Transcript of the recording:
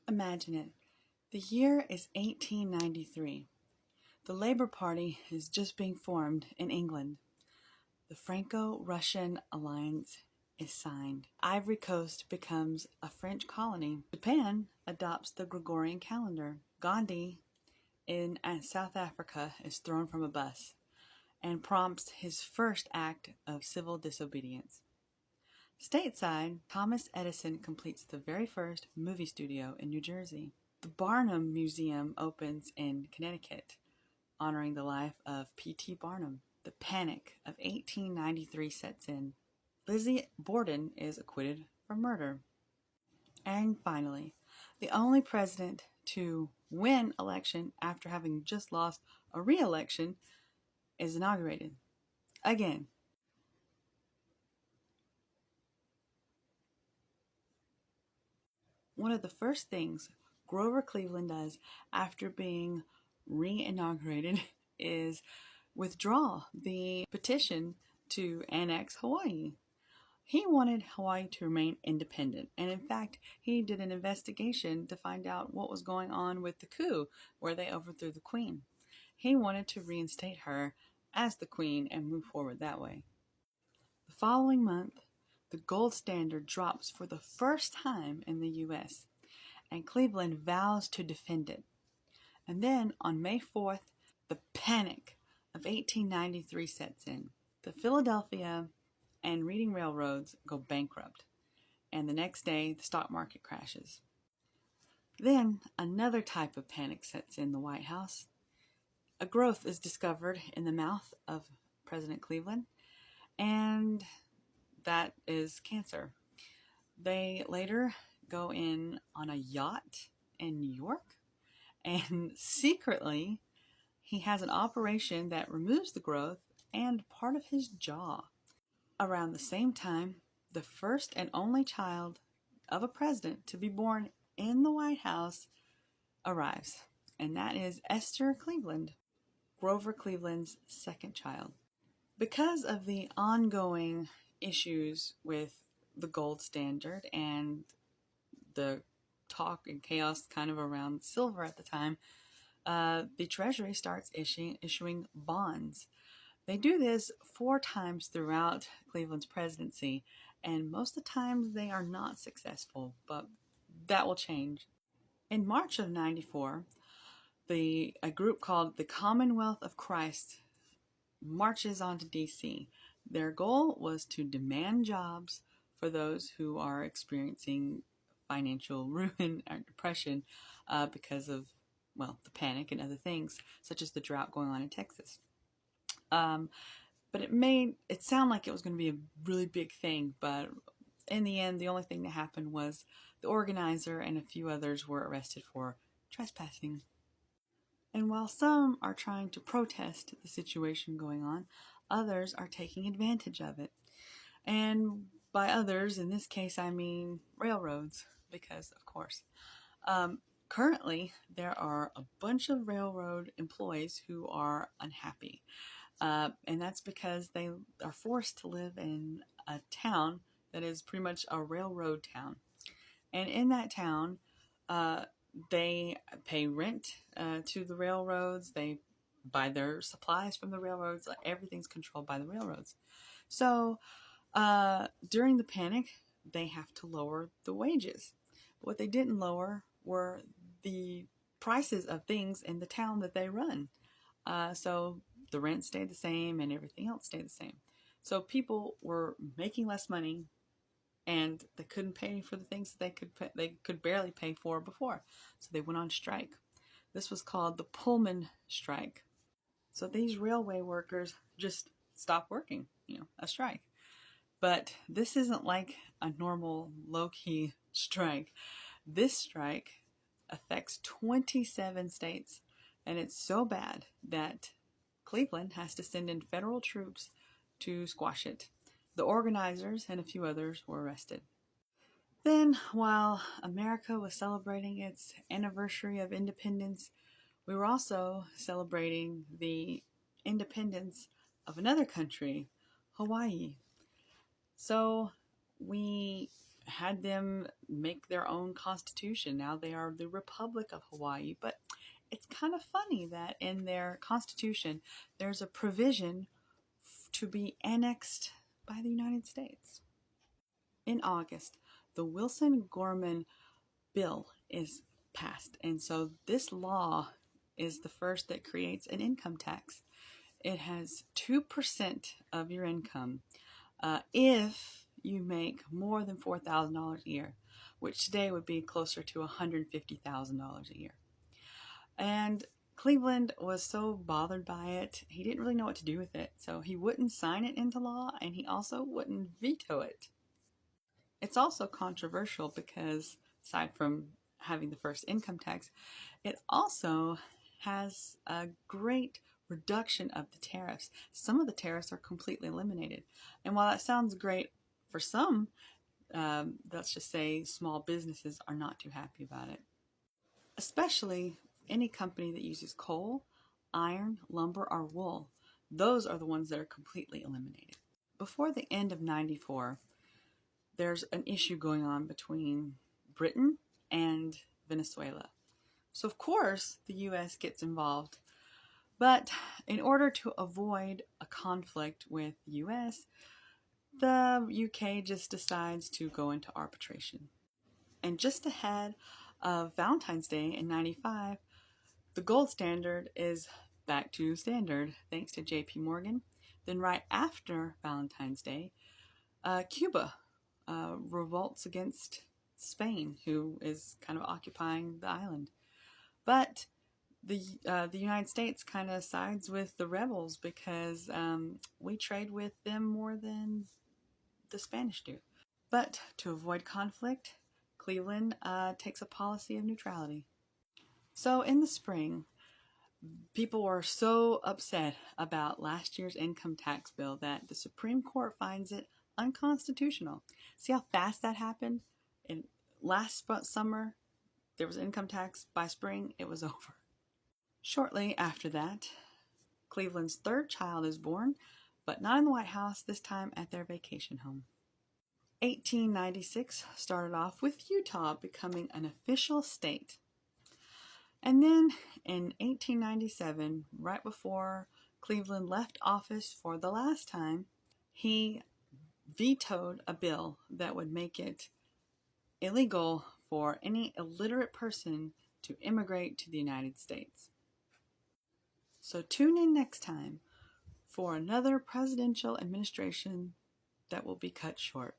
Imagine it. The year is 1893. The Labour Party is just being formed in England. The Franco-Russian alliance is signed. Ivory Coast becomes a French colony. Japan adopts the Gregorian calendar. Gandhi in South Africa is thrown from a bus and prompts his first act of civil disobedience. Stateside, Thomas Edison completes the very first movie studio in New Jersey. The Barnum Museum opens in Connecticut, honoring the life of P.T. Barnum. The Panic of 1893 sets in. Lizzie Borden is acquitted for murder. And finally, the only president to win election after having just lost a re-election is inaugurated. Again. One of the first things Grover Cleveland does after being re-inaugurated is withdraw the petition to annex Hawaii. He wanted Hawaii to remain independent, and in fact, he did an investigation to find out what was going on with the coup where they overthrew the queen. He wanted to reinstate her as the queen and move forward that way. The following month, the gold standard drops for the first time in the U.S., and Cleveland vows to defend it. And then on May 4th, the Panic of 1893 sets in. The Philadelphia and Reading Railroads go bankrupt, and the next day the stock market crashes. Then another type of panic sets in the White House. A growth is discovered in the mouth of President Cleveland, and that is cancer. They later go in on a yacht in New York, and secretly he has an operation that removes the growth and part of his jaw. Around the same time, the first and only child of a president to be born in the White House arrives, and that is Esther Cleveland, Grover Cleveland's second child. Because of the ongoing issues with the gold standard and the talk and chaos kind of around silver at the time, the Treasury starts issuing bonds. They do this 4 times throughout Cleveland's presidency, and most of the times they are not successful, but that will change. In March of 94, a group called the Commonwealth of Christ marches onto D.C. Their goal was to demand jobs for those who are experiencing financial ruin or depression because of, the panic and other things, such as the drought going on in Texas. But it made it sound like it was going to be a really big thing, but in the end, the only thing that happened was the organizer and a few others were arrested for trespassing. And while some are trying to protest the situation going on, others are taking advantage of it. And by others, in this case, I mean railroads, because of course. Currently, there are a bunch of railroad employees who are unhappy. And that's because they are forced to live in a town that is pretty much a railroad town. And in that town, they pay rent to the railroads. They buy their supplies from the railroads. Everything's controlled by the railroads. So during the panic, they have to lower the wages. What they didn't lower were the prices of things in the town that they run. So the rent stayed the same and everything else stayed the same. So people were making less money, and they couldn't pay for the things that they could barely pay for before. So they went on strike. This was called the Pullman strike. So these railway workers just stopped working, a strike. But this isn't like a normal low-key strike. This strike affects 27 states, and it's so bad that Cleveland has to send in federal troops to squash it. The organizers and a few others were arrested. Then, while America was celebrating its anniversary of independence, we were also celebrating the independence of another country, Hawaii. So we had them make their own constitution. Now they are the Republic of Hawaii, but it's kind of funny that in their constitution there's a provision to be annexed by the United States. In August, the Wilson-Gorman bill is passed, and so this law is the first that creates an income tax. It has 2% of your income if you make more than $4,000 a year, which today would be closer to $150,000 a year. And Cleveland was so bothered by it, he didn't really know what to do with it. So he wouldn't sign it into law, and he also wouldn't veto it. It's also controversial because, aside from having the first income tax, it also has a great reduction of the tariffs. Some of the tariffs are completely eliminated. And while that sounds great for some, let's just say small businesses are not too happy about it. Especially any company that uses coal, iron, lumber, or wool. Those are the ones that are completely eliminated. Before the end of 94, there's an issue going on between Britain and Venezuela. So of course the US gets involved, but in order to avoid a conflict with the US, the UK just decides to go into arbitration. And just ahead of Valentine's Day in 95, the gold standard is back to standard thanks to JP Morgan. Then right after Valentine's Day, Cuba revolts against Spain, who is kind of occupying the island. But the United States kind of sides with the rebels because we trade with them more than the Spanish do. But to avoid conflict, Cleveland takes a policy of neutrality. So in the spring, people were so upset about last year's income tax bill that the Supreme Court finds it unconstitutional. See how fast that happened? In last summer, there was income tax. By spring, it was over. Shortly after that, Cleveland's third child is born, but not in the White House, this time at their vacation home. 1896 started off with Utah becoming an official state. And then in 1897, right before Cleveland left office for the last time, he vetoed a bill that would make it illegal for any illiterate person to immigrate to the United States. So tune in next time for another presidential administration that will be cut short.